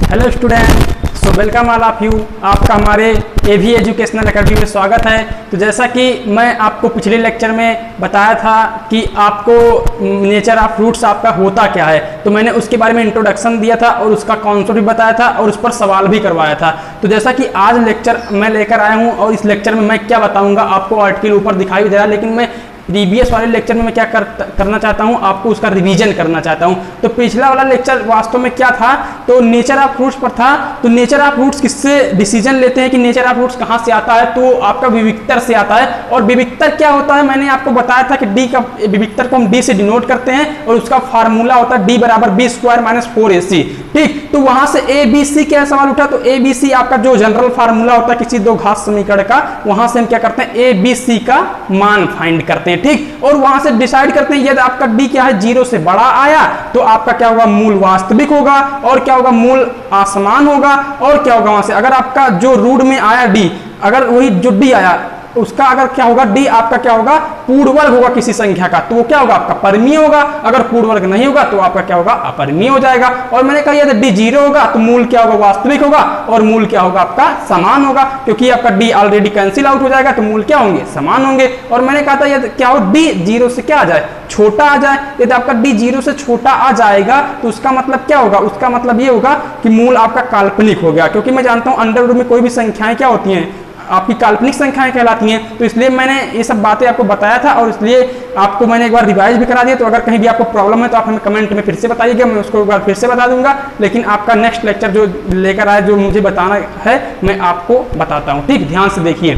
Hello student, so welcome all of you. आपका हमारे एवी educational academy में स्वागत है। तो जैसा कि मैं आपको पिछले लेक्चर में बताया था कि आपको नेचर ऑफ फ्रूट्स आपका होता क्या है, तो मैंने उसके बारे में इंट्रोडक्शन दिया था और उसका कॉन्सेप्ट भी बताया था और उस पर सवाल भी करवाया था। तो जैसा कि आज लेक्चर मैं लेकर आया हूँ और इस लेक्चर में मैं क्या बताऊँगा आपको आर्टिकल ऊपर दिखाई दे रहा है, लेकिन मैं प्रीवियस वाले लेक्चर में मैं क्या करना चाहता हूँ, आपको उसका रिवीजन करना चाहता हूँ। तो पिछला वाला लेक्चर वास्तव में क्या था, तो नेचर ऑफ फ्रूट्स पर था। तो नेचर ऑफ फ्रूट्स किससे डिसीजन लेते हैं कि नेचर ऑफ फ्रूट्स कहाँ से आता है, तो आपका विविक्तर से आता है। और विविक्तर क्या होता है, मैंने आपको बताया था कि डी का विविक्तर को हम डी से डिनोट करते हैं और उसका फार्मूला होता है डी बराबर बी स्क्वायर माइनस 4ac। ठीक, तो वहां से ए बी सी क्या सवाल उठा, तो ए बी सी आपका जो जनरल फार्मूला होता है किसी दो घात समीकरण का, वहां से हम क्या करते हैं, ए बी सी का मान फाइंड करते हैं। ठीक, और वहां से डिसाइड करते हैं यदि आपका डी क्या है, 0 से बड़ा आया तो आपका क्या होगा, मूल वास्तविक होगा, और क्या होगा, मूल असमान होगा। और क्या होगा वहां से, अगर आपका जो रूट में आया डी, अगर वही जो डी आया उसका अगर क्या होगा, डी आपका क्या होगा, पूर्ण वर्ग होगा किसी संख्या का, तो वो क्या होगा, आपका परिमेय होगा। अगर पूर्ण वर्ग नहीं होगा तो आपका क्या होगा, अपरिमेय हो जाएगा। और मैंने कहा यदि डी 0 होगा तो मूल क्या होगा, वास्तविक होगा, और मूल क्या होगा, आपका समान होगा, क्योंकि आपका डी ऑलरेडी कैंसिल आउट हो जाएगा, तो मूल क्या होंगे, समान होंगे। और मैंने कहा था यदि क्या हो, डी 0 से क्या आ जाए, छोटा आ जाए। यदि आपका डी 0 से छोटा आ जाएगा तो उसका मतलब क्या होगा, उसका मतलब ये होगा कि मूल आपका काल्पनिक हो गया, क्योंकि मैं जानता हूं अंडर रूट में कोई भी संख्याएं क्या होती हैं, आपकी काल्पनिक संख्याएं कहलाती हैं। तो इसलिए मैंने ये सब बातें आपको बताया था और इसलिए आपको मैंने एक बार रिवाइज भी करा दिया। तो अगर कहीं भी आपको प्रॉब्लम है तो आप हमें कमेंट में फिर से बताइएगा, मैं उसको एक बार फिर से बता दूंगा। लेकिन आपका नेक्स्ट लेक्चर जो लेकर आया, जो मुझे बताना है, मैं आपको बताता हूँ। ठीक, ध्यान से देखिए।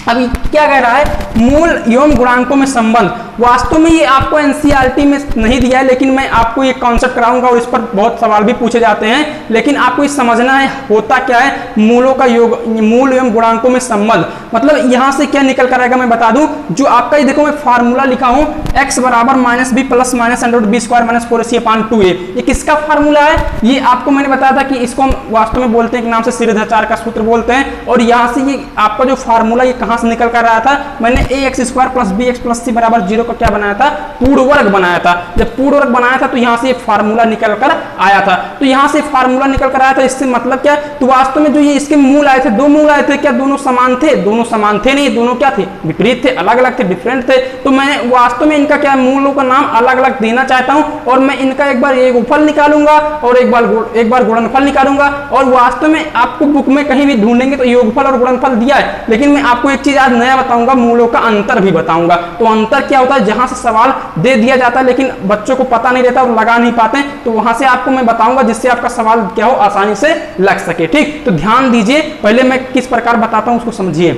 अभी क्या कह रहा है, मूल एवं गुणांकों में संबंध। वास्तव में ये आपको एनसीईआरटी में नहीं दिया है, लेकिन मैं आपको ये कॉन्सेप्ट कराऊंगा और इस पर बहुत सवाल भी पूछे जाते हैं। लेकिन आपको ये समझना है होता क्या है, मूलों का योग, मूल एवं गुणांकों में संबंध। मतलब यहां से क्या निकल कर आएगा मैं बता दूं, जो आपका ये देखो मैं फार्मूला लिखा हूं, x बराबर minus B plus minus under b square minus 4ac/2a। ये किसका फार्मूला है, ये आपको मैंने बताया था कि इसको हम वास्तव में बोलते हैं एक नाम से सिरधाचार का सूत्र बोलते हैं। और यहाँ से ये आपका जो फार्मूला ये कहां से निकल कर आया था, मैंने ax square plus B X plus C बराबर 0 का क्या बनाया था, पूर्ण वर्ग बनाया था। जब पूर्ण वर्ग बनाया था तो यहाँ से फार्मूला निकल कर आया था। तो यहाँ से फार्मूला निकल कर आया था, इससे मतलब क्या, तो वास्तव में जो ये इसके मूल आए थे, दो मूल आए थे, क्या दोनों समान थे, दोनों समान थे नहीं, दोनों क्या थे, विपरीत थे, अलग अलग थे, डिफरेंट थे। तो मैं वास्तव में इनका क्या मूलों का नाम अलग अलग देना चाहता हूं, और मैं इनका एक बार योगफल निकालूंगा और एक बार गुणनफल निकालूंगा। और वास्तव में आपको बुक में कहीं भी ढूंढेंगे तो योगफल और गुणनफल दिया है, लेकिन मैं आपको एक चीज आज नया बताऊंगा, मूलों का अंतर भी बताऊंगा। तो अंतर क्या होता है, जहां से सवाल दे दिया जाता है लेकिन बच्चों को पता नहीं रहता और लगा नहीं पाते, तो वहां से आपको मैं बताऊंगा जिससे आपका सवाल क्या हो, आसानी से लग सके। ठीक, तो ध्यान दीजिए, पहले मैं किस प्रकार बताता हूं उसको समझिए।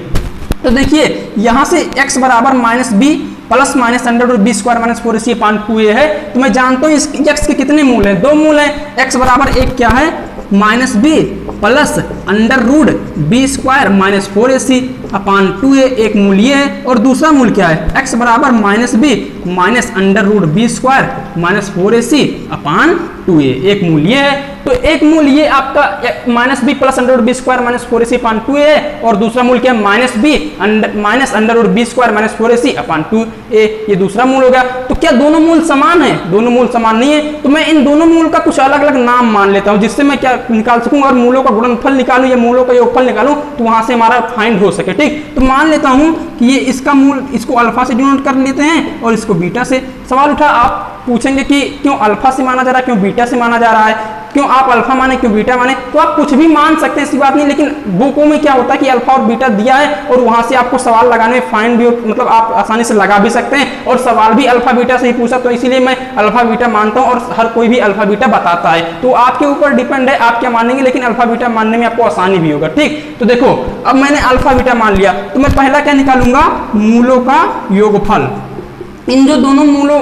तो देखिए यहां से x बराबर minus B plus minus under root B square minus 4ac/2a है। तो मैं जानता हूं इस x के कितने मूल हैं, दो मूल हैं। x बराबर एक क्या है, minus B plus under root B square minus 4ac/2a एक मूल ये है, और दूसरा मूल क्या है, x बराबर minus B minus under root B square minus 4ac/2a एक मूल ये है। तो एक मूल ये आपका minus B plus under root B square minus 4ac/2a है, और दूसरा मूल क्या है, minus B minus under root B square minus 4ac/2a, ये दूसरा मूल हो गया। तो क्या दोनों मूल समान है, दोनों मूल समान नहीं है, तो मैं इन दोनों मूल का कुछ अलग अलग नाम मान लेता हूं, जिससे मैं क्या निकाल सकूं, और मूलों का गुणनफल निकालूं या मूलों का योगफल निकालूं, तो वहां से हमारा फाइंड हो सके। ठीक, तो मान लेता हूं कि ये इसका मूल, इसको अल्फा से डिनोट कर लेते हैं और इसको बीटा से। सवाल उठा, आप पूछेंगे कि क्यों अल्फा से माना जा रहा है, क्यों बीटा से माना जा रहा है, क्यों आप अल्फा माने क्यों बीटा माने, तो आप कुछ भी मान सकते हैं, ऐसी बात नहीं। लेकिन बुकों में क्या होता है कि अल्फा और बीटा दिया है और वहां से आपको सवाल लगाने में फाइंड भी, मतलब आप आसानी से लगा भी सकते हैं, और सवाल भी अल्फा बीटा से ही पूछा, तो इसीलिए मैं अल्फा बीटा मानता हूं और हर कोई भी अल्फा बीटा बताता है। तो आपके ऊपर डिपेंड है आप क्या मानेंगे, लेकिन अल्फा बीटा मानने में आपको आसानी भी होगा। ठीक, तो देखो अब मैंने अल्फा बीटा मान लिया, तो मैं पहला क्या निकालूंगा, मूलों का योगफल। इन जो दोनों मूलों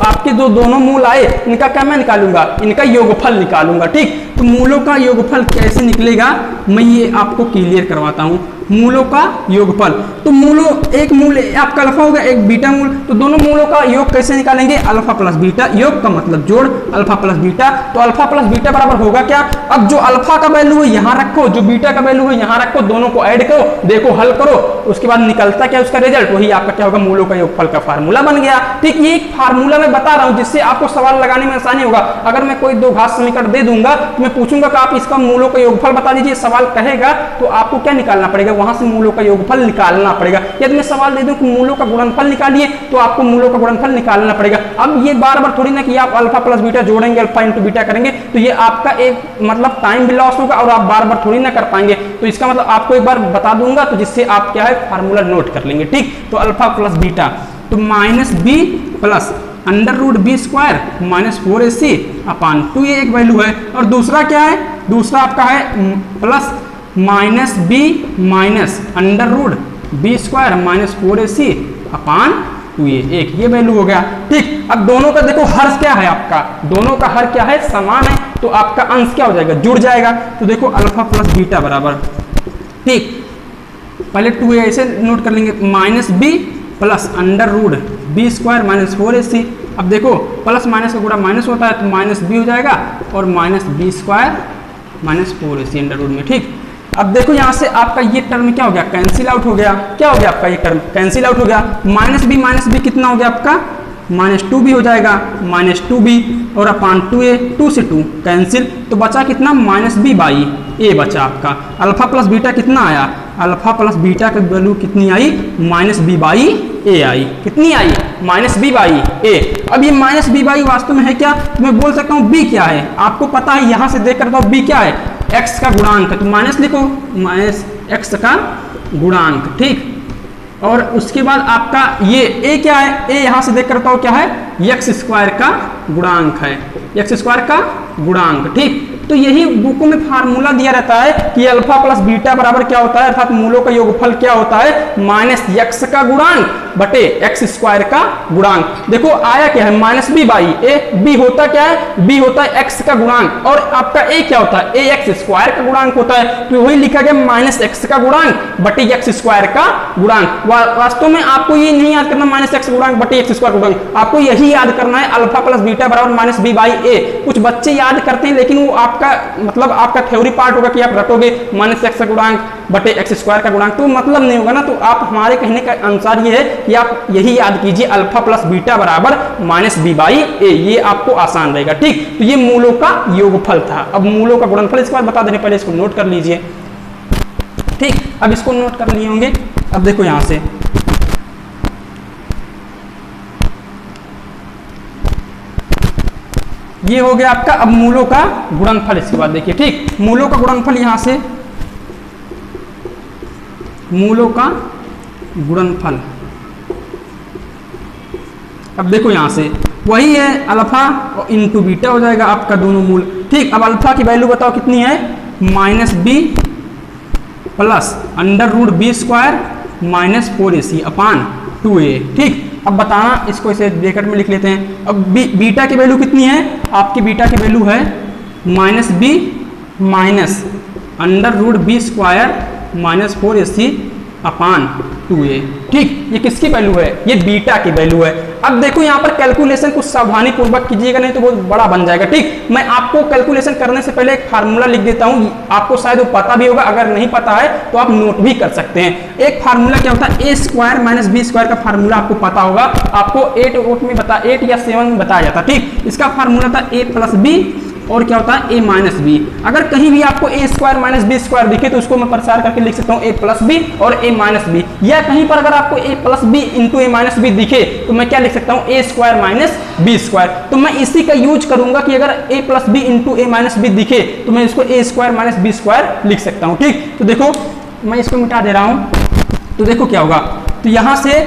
आपके जो दोनों मूल आए, इनका क्या मैं निकालूंगा, इनका योगफल निकालूंगा। ठीक, तो मूलों का योगफल कैसे निकलेगा, मैं ये आपको क्लियर करवाता हूं। मूलों का योगफल। तो मूलों, एक मूल आपका अल्फा होगा, एक बीटा मूल, तो दोनों मूलों का योग कैसे निकालेंगे? अल्फा प्लस बीटा, योग का मतलब जोड़, अल्फा प्लस बीटा। तो अल्फा प्लस बीटा बराबर होगा क्या? अब जो अल्फा का वैल्यू है यहाँ रखो, जो बीटा का वैल्यू है यहाँ रखो, दोनों को ऐड करो, देखो हल करो, उसके बाद निकलता क्या उसका रिजल्ट, वही आपका क्या होगा? मूलों का योगफल का फार्मूला बन गया। ठीक, ये एक फार्मूला मैं बता रहा हूँ जिससे आपको सवाल लगाने में आसानी होगा। अगर मैं कोई दो घात समीकरण दे दूंगा तो मैं पूछूंगा कि आप इसका मूलों का योगफल बता दीजिए, सवाल कहेगा तो आपको क्या निकालना पड़ेगा? वहां से मूलों का योगफल निकालना पड़ेगा। यदि मैं सवाल दे दूं कि मूलों का गुणनफल निकालिए, तो आपको मूलों का गुणनफल निकालना पड़ेगा। अब ये बार बार थोड़ी ना कि आप अल्फा प्लस बीटा जोड़ेंगे, अल्फा इंटू बीटा करेंगे, तो ये आपका एक मतलब टाइम भी लॉस होगा और आप बार बार थोड़ी ना कर पाएंगे। तो इसका मतलब आपको एक बार बता दूंगा तो जिससे आप क्या है फार्मूला नोट कर लेंगे। ठीक, तो अल्फा प्लस बीटा, तो minus B plus under root B square minus 4ac upon 2, ये एक वैल्यू है। और दूसरा क्या है? दूसरा आपका है plus minus B minus under root B square minus 4ac upon 2a, एक ये वैल्यू हो गया। ठीक, अब दोनों का देखो हर क्या है आपका, दोनों का हर क्या है? समान है, तो आपका अंश क्या हो जाएगा? जुड़ जाएगा। तो देखो अल्फा प्लस बीटा बराबर, ठीक, पहले 2a ऐसे नोट कर लेंगे, minus B plus under root B square minus 4ac। अब देखो प्लस माइनस का गुणा माइनस होता है, तो माइनस बी हो जाएगा और minus B square minus 4ac under root में। ठीक, अब देखो यहाँ से आपका ये टर्म क्या हो गया? कैंसिल आउट हो गया। क्या हो गया आपका? ये टर्म कैंसिल आउट हो गया। माइनस बी कितना हो गया आपका? माइनस 2b हो जाएगा, माइनस 2b और अपान 2a, 2 से 2 कैंसिल, तो बचा कितना? माइनस बी बाई ए बचा आपका। अल्फा प्लस बीटा कितना आया? अल्फा प्लस बीटा की वैल्यू कितनी आई? माइनस बी बाई ए आई। कितनी आई? माइनस बी बाई ए। अब ये माइनस बी बाई वास्तव में है क्या? तो मैं बोल सकता हूँ बी क्या है, आपको पता है, यहाँ से देख कर बताओ बी क्या है? एक्स का गुणांक है, तो माइनस लिखो, माइनस एक्स का गुणांक। ठीक, और उसके बाद आपका ये ए क्या है? ए यहाँ से देख कर बताओ क्या है? एक्स स्क्वायर का गुणांक है, एक्स स्क्वायर का गुणांक। ठीक, तो यही बुकों में फार्मूला दिया रहता है कि अल्फा प्लस बीटा बराबर क्या होता है, अर्थात मूलों का योगफल क्या होता है? माइनस एक्स का गुणांक बटे एक्स स्क्वायर का गुणांक। देखो आया क्या है? Minus B by A. B होता क्या है? बी होता है एक्स का गुणांक, और आपका ए क्या होता है? ए एक्स स्क्वायर का गुणांक होता है, तो वही लिखा गया माइनस एक्स का गुणांक बटे एक्स स्क्वायर का गुणांक। वास्तव में आपको ये नहीं याद करना माइनस एक्स गुणांक बटे एक्स स्क्वायर गुणांक, आपको यही याद करना है अल्फा प्लस बीटा बराबर माइनस बी बाई ए। कुछ बच्चे याद करते हैं, लेकिन वो आपका मतलब आपका थ्योरी पार्ट होगा कि आप रटोगे माइनस एक्स का गुणांक बटे एक्स स्क्वायर का गुणांक, तो मतलब नहीं होगा ना। तो आप हमारे कहने का अनुसार ये है कि आप यही याद कीजिए अल्फा प्लस बीटा बराबर माइनस बी बाई ए, ये आपको आसान रहेगा। ठीक, तो ये मूलों का योगफल था। अब मूलों का गुणनफल इसके बाद बता देने, पहले इसको नोट कर लीजिए। ठीक, अब इसको नोट कर लिए होंगे। अब देखो यहां से ये हो गया आपका अब मूलों का गुणनफल। इसके बाद देखिए, ठीक, मूलों का गुणनफल यहां से, मूलों का गुणनफल। अब देखो यहां से वही है, अल्फा इंटू बीटा हो जाएगा आपका दोनों मूल। ठीक, अब अल्फा की वैल्यू बताओ कितनी है? Minus B plus under root B square minus 4ac upon 2a। ठीक, अब बताना, इसको इसे ब्रैकेट में लिख लेते हैं। अब बीटा की वैल्यू कितनी है? आपकी बीटा की वैल्यू है minus B minus under root B square minus 4ac upon 2a। ठीक, ये किसकी वैल्यू है? ये बीटा की वैल्यू है। अब देखो यहाँ पर कैलकुलेशन कुछ सावधानी पूर्वक कीजिएगा, नहीं तो बहुत बड़ा बन जाएगा। ठीक, मैं आपको कैलकुलेशन करने से पहले एक फार्मूला लिख देता हूँ, आपको शायद वो पता भी होगा, अगर नहीं पता है तो आप नोट भी कर सकते हैं। एक फार्मूला क्या होता है? A square minus B square का फार्मूला आपको पता होगा, आपको 8 या 7 में बताया जाता। ठीक, इसका फार्मूला था ए प्लस बी और क्या होता है? ए माइनस बी। अगर कहीं भी आपको ए स्क्वायर माइनस बी स्क्वायर दिखे तो उसको मैं प्रसार करके लिख सकता हूँ ए प्लस बी और ए माइनस बी, या कहीं पर अगर आपको ए प्लस बी इंटू ए माइनस बी दिखे तो मैं क्या लिख सकता हूँ? ए स्क्वायर माइनस बी स्क्वायर। तो मैं इसी का यूज करूंगा कि अगर ए प्लस बी इंटू ए माइनस बी दिखे तो मैं इसको ए स्क्वायर माइनस बी स्क्वायर लिख सकता हूँ। ठीक, तो देखो मैं इसको मिटा दे रहा हूँ, तो देखो क्या होगा। तो यहां से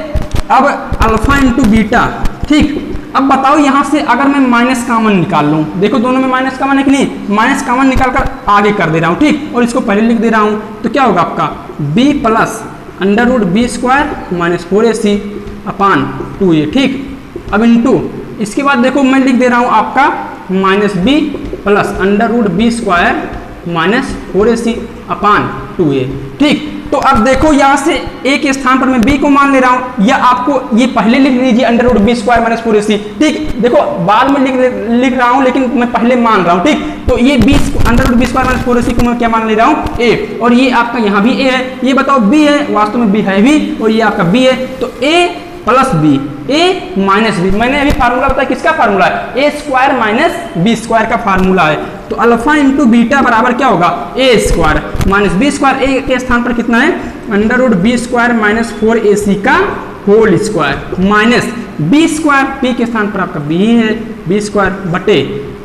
अब अल्फा इंटू बीटा। ठीक, अब बताओ यहां से अगर मैं माइनस कॉमन निकाल लूं, देखो दोनों में माइनस कॉमन है कि नहीं? माइनस कॉमन निकाल कर आगे कर दे रहा हूं। ठीक, और इसको पहले लिख दे रहा हूं, तो क्या होगा आपका? b plus under root B square minus 4ac upon 2a। ठीक, अब इंटू इसके बाद देखो मैं लिख दे रहा हूं आपका minus B plus under root B square minus 4ac upon 2a। ठीक, तो अब देखो यहाँ से a के स्थान पर मैं b को मान ले रहा हूँ, या आपको ये पहले लिख लीजिए under root B square minus 4ac। ठीक, देखो बाद में लिख रहा हूँ लेकिन मैं पहले मान रहा हूँ। ठीक, तो ये under root B square minus 4ac को मैं क्या मान ले रहा हूँ, a, और ये आपका यहाँ भी a है। ये बताओ b है, वास्तव में b है भी, और ये आपका b है, तो a plus B, A minus B. मैंने अभी फार्मूला बताया, किसका फार्मूला है, A square minus B square का फार्मूला है। तो अल्फा इंटू बीटा बराबर क्या होगा, A square minus B square. A के स्थान पर कितना है, under root B square minus 4ac का whole square minus B square, P के स्थान पर आपका बी है, बी स्क्वायर बटे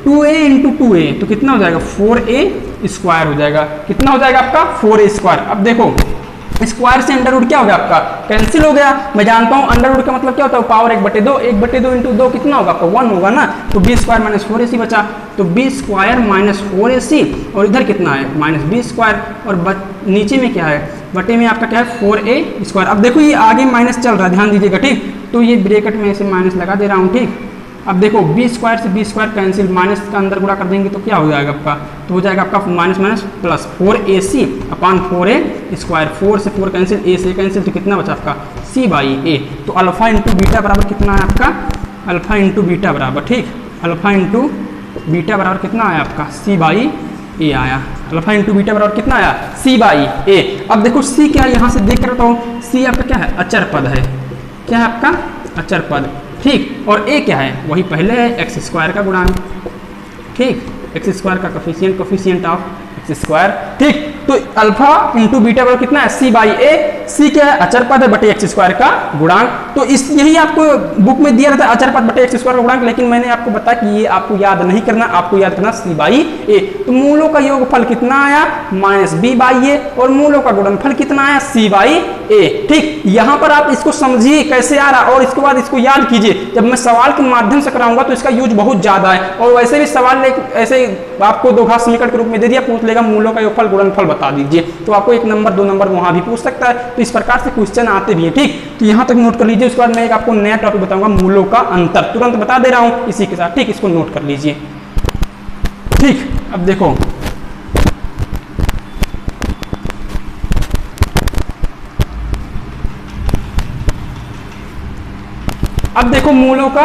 2a इंटू 2a, तो कितना हो जाएगा 4a स्क्वायर हो जाएगा। कितना हो जाएगा आपका 4a स्क्वायर। अब देखो स्क्वायर से अंडर रूट क्या हो गया आपका, कैंसिल हो गया। मैं जानता हूं अंडर रूट का मतलब क्या होता है, पावर 1/2, 1/2 इंटू 2 कितना होगा आपका 1 होगा ना। तो बी स्क्वायर माइनस 4ac बचा, तो बी स्क्वायर माइनस 4ac, और इधर कितना है माइनस बी स्क्वायर, और नीचे में क्या है, बटे में आपका क्या है 4a स्क्वायर। अब देखो ये आगे माइनस चल रहा है, ध्यान दीजिएगा। ठीक, तो ये ब्रैकेट में ऐसे माइनस लगा दे रहा हूँ। ठीक, अब देखो बी स्क्वायर से बी स्क्वायर कैंसिल, माइनस का अंदर गुणा कर देंगे तो क्या हो जाएगा आपका, तो हो जाएगा आपका minus minus plus 4ac upon 4a square, 4 से 4 कैंसिल, a से कैंसिल, तो कितना बचा आपका c बाई ए। तो अल्फा इंटू बीटा बराबर कितना है आपका, अल्फा इंटू बीटा बराबर, ठीक, अल्फा इंटू बीटा बराबर कितना आया आपका c बाई ए आया। अल्फा इंटू बीटा बराबर कितना आया, c बाई ए। अब देखो c क्या, यहाँ से देख कर बताओ, c आपका क्या है, अचर पद है। क्या है आपका, अचर पद। ठीक, और a क्या है, वही पहले है एक्स स्क्वायर का गुणांक। ठीक, एक्स स्क्वायर का कोफिशिएंट ऑफ एक्स स्क्वायर। ठीक, तो अल्फा इंटू बीटा बराबर कितना है, c बाई ए। c क्या है, अचर पद है बटे एक्स स्क्वायर का गुणांक। तो इस यही आपको बुक में दिया रहता है, अचर पद बटे एक्स स्क्वायर का गुणांक, लेकिन मैंने आपको बताया कि ये आपको याद नहीं करना, आपको याद करना c बाई ए। तो मूलों का योगफल कितना आया, माइनस b बाई ए, और मूलों का गुणनफल कितना आया, c बाई ए। ठीक, यहाँ पर आप इसको समझिए कैसे आ रहा, और इसके बाद इसको याद कीजिए। जब मैं सवाल के माध्यम से कराऊंगा तो इसका यूज बहुत ज्यादा है, और वैसे भी सवाल ऐसे आपको दो घात समीकरण के रूप में दे दिया, पूछ लेगा मूलों का योगफल गुणनफल बता दीजिए, तो आपको 1 नंबर 2 नंबर वहां भी पूछ सकता है। तो इस प्रकार से क्वेश्चन आते भी हैं। ठीक, तो यहाँ तक नोट कर लीजिए। उसके बाद मैं एक आपको नया टॉपिक बताऊंगा, मूलों का अंतर, तुरंत बता दे रहा हूँ इसी के साथ। ठीक, इसको नोट कर लीजिए। ठीक, अब देखो मूलों का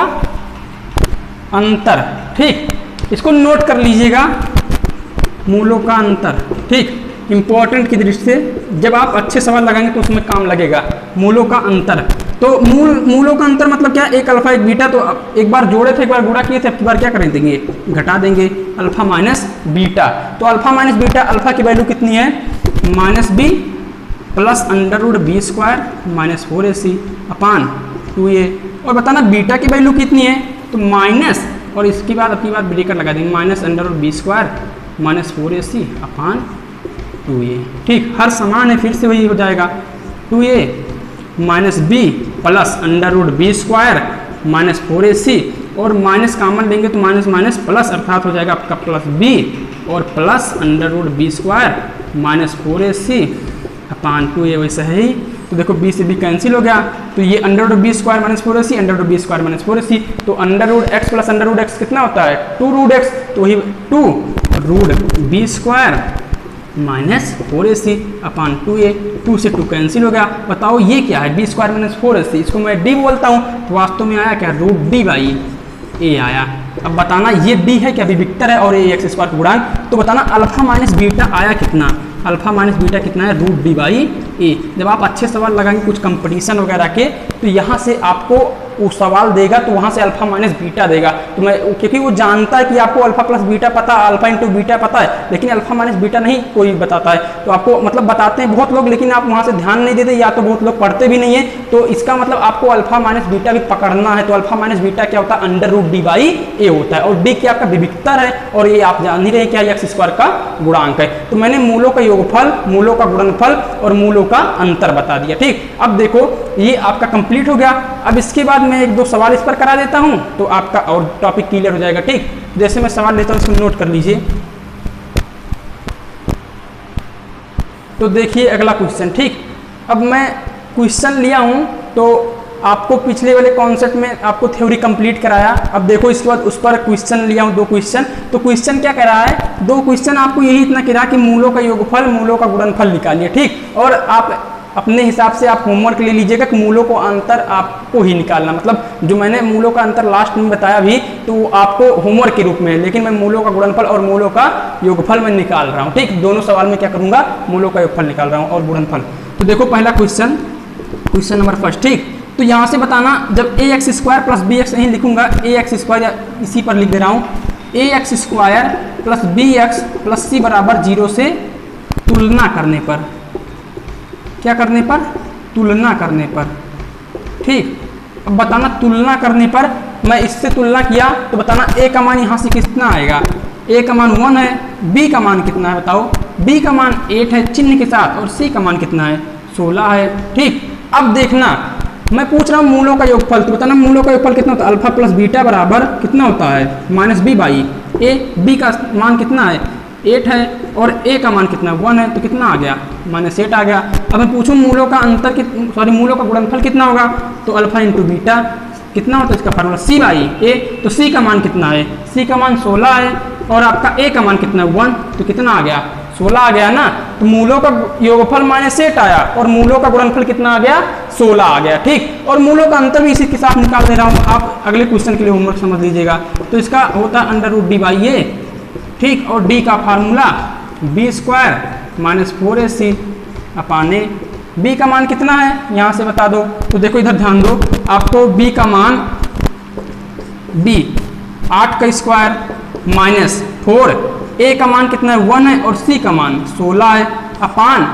अंतर। ठीक, इसको नोट कर लीजिएगा, मूलों का अंतर। ठीक, इंपॉर्टेंट की दृष्टि से जब आप अच्छे सवाल लगाएंगे तो उसमें काम लगेगा। मूलों का अंतर, तो मूलों का अंतर मतलब क्या, एक अल्फा एक बीटा। तो एक बार जोड़े थे, एक बार गुणा किए थे, अब की बार क्या करें देंगे, घटा देंगे, अल्फा माइनस बीटा। तो अल्फा माइनस बीटा, अल्फा की वैल्यू कितनी है, minus B plus under root B square minus 4ac upon 2a। और बताना बीटा की वैल्यू कितनी है, तो माइनस, और इसके बाद अपनी बात ब्रेकर लगा देंगे, minus under root B square minus 4ac upon 2a। ठीक, हर समान है, फिर से वही हो जाएगा 2a minus B plus under root B square minus 4ac, और माइनस कॉमन लेंगे तो माइनस माइनस प्लस, अर्थात हो जाएगा आपका प्लस बी और plus under root B square minus 4ac upon 2a। वैसे ही तो देखो b से b कैंसिल हो गया, तो ये under root B square minus 4ac, under root B square minus 4ac। तो under root X plus under root X कितना होता है, 2 रूट एक्स, तो वही 2 root B square minus 4ac upon 2a। 2 से 2 कैंसिल हो गया। बताओ ये क्या है, बी स्क्वायर माइनस 4ac, इसको मैं d बोलता हूँ, तो वास्तव में आया क्या, रूट d बाई ए आया। अब बताना ये d है क्या, विविक्तर है, और ये एक्स स्क्वायर का गुणांक। तो बताना अल्फा माइनस बीटा आया कितना, अल्फा माइनस बीटा कितना है, रूट d बाई ए। जब आप अच्छे सवाल लगाएंगे कुछ कंपटीशन वगैरह के, तो यहाँ से आपको वो सवाल देगा, तो वहाँ से अल्फा माइनस बीटा देगा। तो मैं, क्योंकि वो जानता है कि आपको अल्फा प्लस बीटा पता है, अल्फा इंटू बीटा पता है, लेकिन अल्फा माइनस बीटा नहीं कोई बताता है। तो आपको मतलब बताते हैं बहुत लोग, लेकिन आप वहाँ से ध्यान नहीं देते, या तो बहुत लोग पढ़ते भी नहीं है। तो इसका मतलब आपको अल्फा माइनस बीटा भी पकड़ना है। तो अल्फा माइनस बीटा क्या होता है, अंडर रूट d बाई ए होता है, और d क्या आपका विविक्तर है, और ये आप जान ही रहे क्या, एक्स स्क्वायर का गुणांक है। तो मैंने मूलों का योगफल, मूलों का गुणनफल और मूलों का अंतर बता दिया। ठीक, अब देखो ये आपका कंप्लीट हो गया। अब इसके बाद मैं 1-2 सवाल इस पर करा देता हूं, तो आपका और टॉपिक क्लियर हो जाएगा। ठीक, जैसे मैं सवाल लेता हूं, इसको नोट कर लीजिए। तो देखिए अगला क्वेश्चन। ठीक, अब मैं क्वेश्चन लिया हूं, तो आपको पिछले वाले कॉन्सेप्ट में आपको थ्योरी कंप्लीट कराया। अब देखो इसके बाद उस पर क्वेश्चन लिया हूँ 2 क्वेश्चन। तो क्वेश्चन क्या कह रहा है, 2 क्वेश्चन आपको यही इतना कह रहा है कि मूलों का योगफल मूलों का गुणनफल निकालिए, ठीक। और आप अपने हिसाब से आप होमवर्क ले लीजिएगा कि मूलों को अंतर आपको ही निकालना, मतलब जो मैंने मूलों का अंतर लास्ट में बताया भी तो वो आपको होमवर्क के रूप में है, लेकिन मैं मूलों का गुणनफल और मूलों का योगफल मैं निकाल रहा हूँ, ठीक। दोनों सवाल में क्या करूँगा, मूलों का योगफल निकाल रहा हूँ और गुणनफल। तो देखो पहला क्वेश्चन नंबर फर्स्ट, ठीक। तो यहाँ से बताना, जब A X square plus B X, यहीं लिखूंगा ए एक्स स्क्वायर, या इसी पर लिख दे रहा हूँ, A X square plus B X plus C बराबर 0 से तुलना करने पर, क्या करने पर, तुलना करने पर, ठीक। अब बताना तुलना करने पर, मैं इससे तुलना किया तो बताना ए का मान यहाँ से कितना आएगा, ए का मान 1 है, बी का मान कितना है बताओ, बी का मान 8 है चिन्ह के साथ, और सी का मान कितना है 16 है, ठीक। अब देखना मैं पूछ रहा हूँ मूलों का योगफल, तो बताना मूलों का योगफल कितना होता है, अल्फा प्लस बीटा बराबर कितना होता है -b/a। बी का मान कितना है 8 है, और ए का मान कितना है 1 है, तो कितना आ गया -8 आ गया। अब मैं पूछूं मूलों का अंतर मूलों का गुणनफल कितना होगा, तो अल्फा इंटू बीटा कितना होता है, इसका फार्मूला c/a। तो c का मान कितना है, c का मान 16 है, और आपका a का मान कितना है 1, तो कितना आ गया 16 आ गया ना। तो मूलों का योगफल -8 आया और मूलों का गुणनफल कितना आ गया 16 आ गया, ठीक। और मूलों का अंतर भी इसी के साथ निकाल दे रहा हूँ, आप अगले क्वेश्चन के लिए होमवर्क समझ लीजिएगा। तो इसका होता है √d/a, ठीक। और d का formula b² - 4ac upon a। b का मान कितना है यहाँ से बता दो, तो देखो इधर ध्यान दो, आपको b का मान 8 का स्क्वायर -4, a का मान कितना है 1 है, और c का मान 16 है, अपान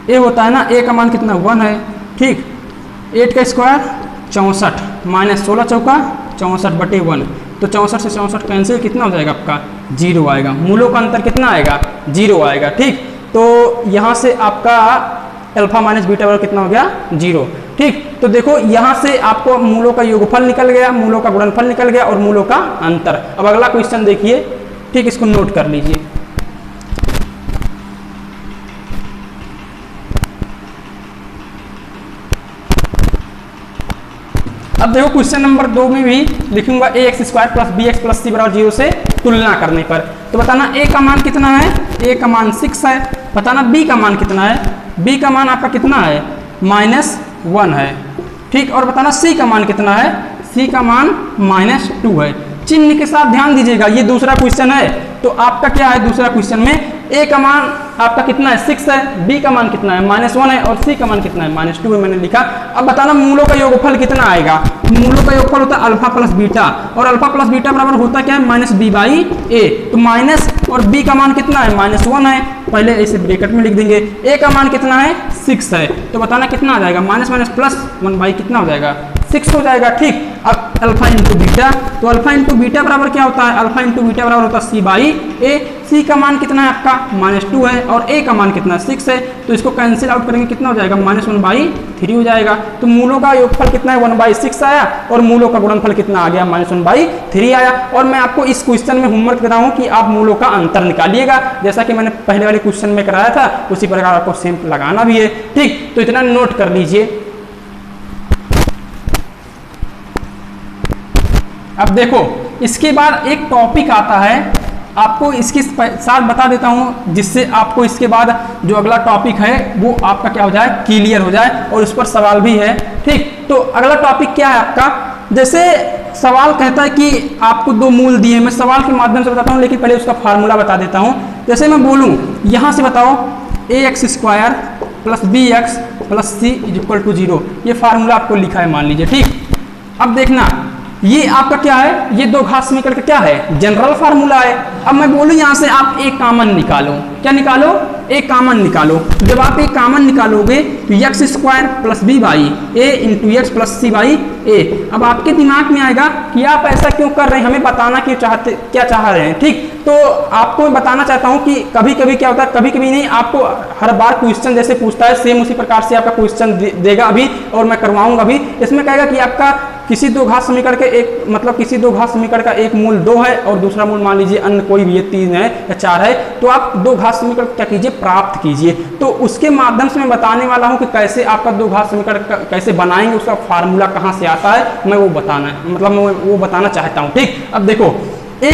a होता है ना, a का मान कितना 1 है, ठीक। 8 का स्क्वायर 64 -16 चौका 64/1, तो 64 से 64 कैंसिल, कितना हो जाएगा आपका 0 आएगा। मूलों का अंतर कितना आएगा 0 आएगा, ठीक। तो यहाँ से आपका अल्फा माइनस बीटा बराबर कितना हो गया 0, ठीक। तो देखो यहाँ से आपको मूलों का योगफल निकल गया, मूलों का गुणनफल निकल गया और मूलों का अंतर। अब अगला क्वेश्चन देखिए, ठीक, इसको नोट कर लीजिए। अब देखो क्वेश्चन नंबर 2 में भी लिखूंगा A X square plus B X plus C बराबर 0 से तुलना करने पर। तो बताना ए का मान कितना है, ए का मान 6 है। बताना बी का मान कितना है, बी का मान आपका कितना है -1 है, ठीक। और बताना सी का मान कितना है, सी का मान -2 है। चिन्ह के साथ ध्यान दीजिएगा, ये दूसरा क्वेश्चन है। तो आपका क्या है दूसरा क्वेश्चन में, ए का मान आपका कितना है 6 है, बी का मान कितना है -1 है, और सी का मान कितना है -2 है, मैंने लिखा। अब बताना मूलों का योगफल कितना आएगा। मूलों का योगफल होता है अल्फा प्लस बीटा, और अल्फा प्लस बीटा बराबर होता क्या है -b/a। तो माइनस और b का मान कितना है -1 है, पहले ऐसे ब्रैकेट में लिख देंगे। a का मान कितना है 6 है, तो बताना कितना आ जाएगा -1 कितना हो जाएगा 6 हो जाएगा, ठीक। अब अल्फा इंटू बीटा, तो अल्फा इंटू बीटा बराबर क्या होता है, अल्फा इंटू बीटा बराबर होता है c/a। c का मान कितना है आपका -2 है, और a का मान कितना 6 है, तो इसको कैंसिल आउट करेंगे, कितना हो जाएगा -1/3 हो जाएगा। तो मूलों का योगफल कितना है 1/6 आया, और मूलों का गुणनफल कितना आ गया -1/3 आया। और मैं आपको इस क्वेश्चन में होमवर्क दे रहा हूँ कि आप मूलों का अंतर निकालिएगा, जैसा कि मैंने पहले वाले क्वेश्चन में कराया था, उसी प्रकार आपको सेम लगाना भी है, ठीक। तो इतना नोट कर लीजिए। अब देखो इसके बाद एक टॉपिक आता है, आपको इसके साथ बता देता हूं, जिससे आपको इसके बाद जो अगला टॉपिक है वो आपका क्या हो जाए क्लियर हो जाए, और उस पर सवाल भी है, ठीक। तो अगला टॉपिक क्या है आपका, जैसे सवाल कहता है कि आपको 2 मूल दिए, मैं सवाल के माध्यम से बताता हूं, लेकिन पहले उसका फार्मूला बता देता हूं। जैसे मैं बोलूं यहाँ से बताओ ax² plus bx plus c = 0, ये फार्मूला आपको लिखा है मान लीजिए, ठीक। अब देखना ये आपका क्या है, ये 2 घात समीकरण का क्या है जनरल फार्मूला है। अब मैं बोलूं यहाँ से आप एक कामन निकालो, क्या निकालो, एक कामन निकालो। जब आप एक कामन निकालोगे तो x² plus b/a into x plus c/a। अब आपके दिमाग में आएगा कि आप ऐसा क्यों कर रहे हैं, हमें बताना क्यों चाहते, क्या चाह रहे हैं, ठीक। तो आपको मैं बताना चाहता हूँ कि कभी कभी क्या होता है, कभी कभी नहीं, आपको हर बार क्वेश्चन जैसे पूछता है सेम उसी प्रकार से आपका क्वेश्चन देगा अभी, और मैं करवाऊंगा भी। इसमें कहेगा कि आपका किसी दो घात समीकरण के एक मतलब किसी दो घात समीकरण का एक मूल 2 है और दूसरा मूल मान लीजिए अन्य कोई भी 3 है या 4 है, तो आप दो घात समीकरण क्या कीजिए, प्राप्त कीजिए। तो उसके माध्यम से मैं बताने वाला हूं कि कैसे आपका दो घात समीकरण कैसे बनाएंगे, उसका फार्मूला कहां से आता है, मैं वो बताना चाहता हूं। ठीक, अब देखो ए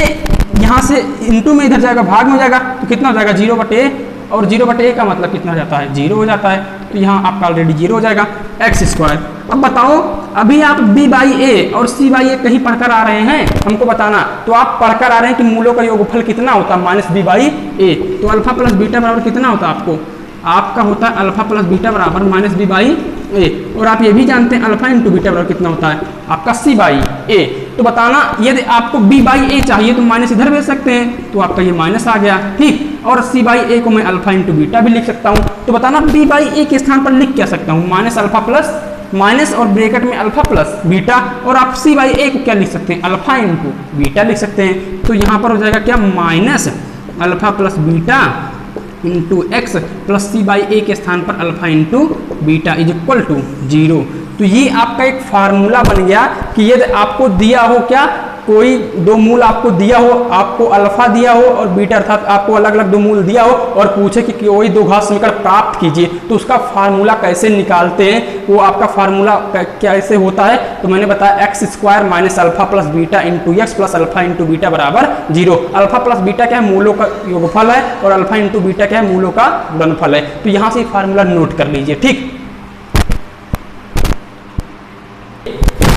यहाँ से इंटू में इधर जाएगा, भाग में जाएगा, तो कितना हो जाएगा 0/a, और 0/a का मतलब कितना हो जाता है, 0 हो जाता है। तो यहाँ आपका ऑलरेडी 0 हो जाएगा x²। अब बताओ, अभी आप b/a और c/a कहीं पढ़कर आ रहे हैं, हमको बताना। तो आप पढ़कर आ रहे हैं कि मूलों का योगफल कितना होता है, -b/a। तो अल्फा प्लस बीटा बराबर कितना होता है आपका होता है अल्फा प्लस बीटा बराबर -b/a। और आप ये भी जानते हैं अल्फा इंटू बीटा बराबर कितना होता है आपका c/a। तो बताना, यदि आपको b/a चाहिए तो माइनस इधर भेज सकते हैं, तो आपका ये माइनस आ गया। ठीक, और c/a को मैं अल्फा इंटू बीटा भी लिख सकता हूँ। तो बताना b/a के स्थान पर लिख क्या सकता हूँ, माइनस अल्फा प्लस माइनस और ब्रैकेट में अल्फा प्लस बीटा, और आप c/a को क्या लिख सकते हैं, अल्फा इंटू बीटा लिख सकते हैं। तो यहाँ पर हो जाएगा क्या, minus alpha plus beta into X plus c/a के स्थान पर alpha into beta is equal to 0। तो ये आपका एक फार्मूला बन गया कि यदि आपको दिया हो क्या, कोई दो मूल आपको दिया हो, आपको अल्फा दिया हो और बीटा अर्थात आपको अलग अलग दो मूल दिया हो और पूछे कि कोई दो घात समीकरण प्राप्त कीजिए, तो उसका फार्मूला कैसे निकालते हैं, वो आपका फार्मूला कैसे होता है। तो मैंने बताया x² minus alpha plus beta into X plus alpha into beta बराबर 0। अल्फा प्लस बीटा क्या है, मूलों का योगफल है, और अल्फा इंटू बीटा क्या है, मूलों का गुणनफल है। तो यहाँ से फार्मूला नोट कर लीजिए। ठीक,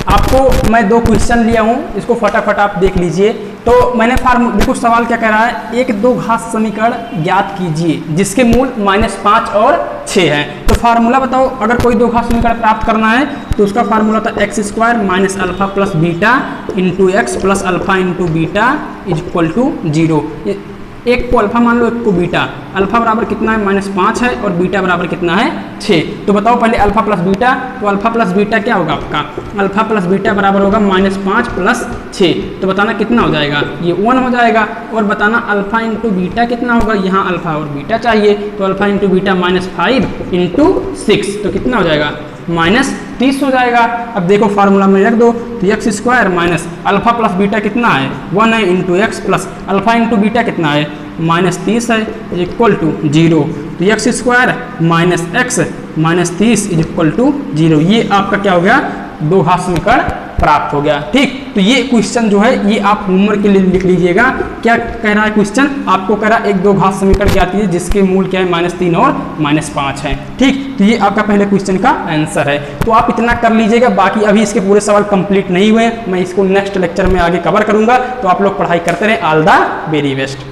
आपको मैं दो क्वेश्चन लिया हूं, इसको फटाफट आप देख लीजिए। तो मैंने देखो सवाल क्या कह रहा है, एक दो घात समीकरण ज्ञात कीजिए जिसके मूल -5 और 6 हैं। तो फार्मूला बताओ, अगर कोई दो घात समीकरण प्राप्त करना है तो उसका फार्मूला था x² minus alpha plus beta into X plus alpha into beta is equal to 0। एक को अल्फा मान लो, एक को बीटा। अल्फा बराबर कितना है, -5 है, और बीटा बराबर कितना है, 6। तो बताओ पहले अल्फा प्लस बीटा, तो अल्फा प्लस बीटा क्या होगा आपका, अल्फा प्लस बीटा बराबर होगा -5 प्लस 6। तो बताना कितना हो जाएगा, ये 1 हो जाएगा। और बताना अल्फा इंटू बीटा कितना होगा, यहाँ अल्फा और बीटा चाहिए, तो अल्फा इंटू बीटा -5 इंटू 6, तो कितना हो जाएगा, -30 हो जाएगा। अब देखो फार्मूला में रख दो, तो x² minus alpha plus beta कितना है, 1 है, into X plus alpha into beta कितना है, -30 है, इज इक्वल टू 0। तो x² minus X minus 30 is equal to 0। ये आपका क्या हो गया, दो घात समीकरण प्राप्त हो गया। ठीक, तो ये क्वेश्चन जो है ये आप होमवर्क के लिए लिख लीजिएगा। क्या कह रहा है क्वेश्चन, आपको कह रहा है एक दो घात समीकरण क्या आती है जिसके मूल क्या है, -3 और -5 है। ठीक, तो ये आपका पहले क्वेश्चन का आंसर है। तो आप इतना कर लीजिएगा, बाकी अभी इसके पूरे सवाल कंप्लीट नहीं हुए, मैं इसको नेक्स्ट लेक्चर में आगे कवर करूंगा। तो आप लोग पढ़ाई करते रहे। All the very best.